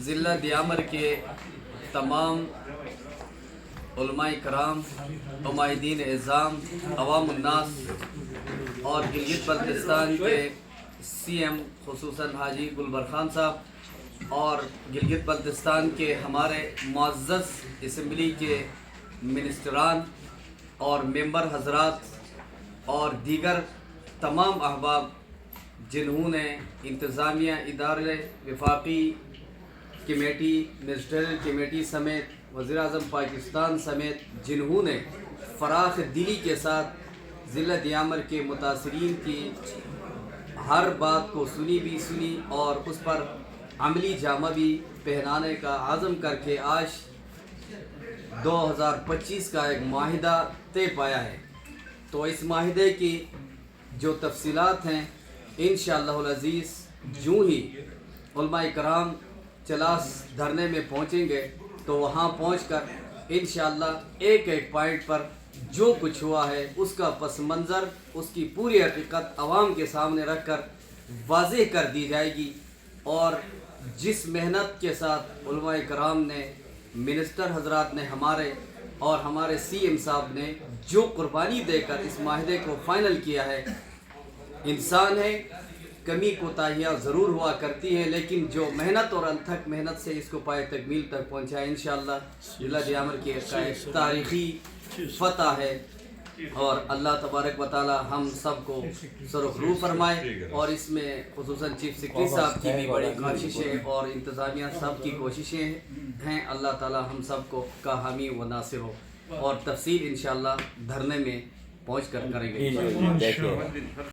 ضلع دیامر کے تمام علماء کرام، عمائدین اعظام، عوام الناس اور گلگت بلتستان کے سی ایم خصوصاً حاجی گلبر خان صاحب اور گلگت بلتستان کے ہمارے معزز اسمبلی کے منسٹران اور ممبر حضرات اور دیگر تمام احباب جنہوں نے انتظامیہ ادارے، وفاقی کمیٹی، منسٹریل کمیٹی سمیت وزیر اعظم پاکستان سمیت جنہوں نے فراخ دلی کے ساتھ ضلع دیامر کے متاثرین کی ہر بات کو سنی اور اس پر عملی جامہ بھی پہنانے کا عزم کر کے آج 2025 کا ایک معاہدہ طے پایا ہے۔ تو اس معاہدے کی جو تفصیلات ہیں انشاءاللہ العزیز جوں ہی علماء کرام چلاس دھرنے میں پہنچیں گے تو وہاں پہنچ کر انشاءاللہ ایک پوائنٹ پر جو کچھ ہوا ہے اس کا پس منظر، اس کی پوری حقیقت عوام کے سامنے رکھ کر واضح کر دی جائے گی، اور جس محنت کے ساتھ علماء کرام نے، منسٹر حضرات نے ہمارے سی ایم صاحب نے جو قربانی دے کر اس معاہدے کو فائنل کیا ہے، انسان ہے، کمی کوتاہیاں ضرور ہوا کرتی ہیں، لیکن جو محنت اور انتھک محنت سے اس کو پائے تکمیل تک پہنچا ہے، انشاءاللہ ضلع دیامر کی ایک تاریخی فتح ہے، اور اللہ تبارک و تعالی ہم سب کو سرخرو فرمائے، اور اس میں خصوصاً چیف سیکرٹری صاحب کی بھی بڑی کوششیں اور انتظامیہ سب کی کوششیں ہیں، اللہ تعالی ہم سب کو کا حامی و ناصر ہو، اور تفصیل انشاءاللہ دھرنے میں پہنچ کر کریں گے۔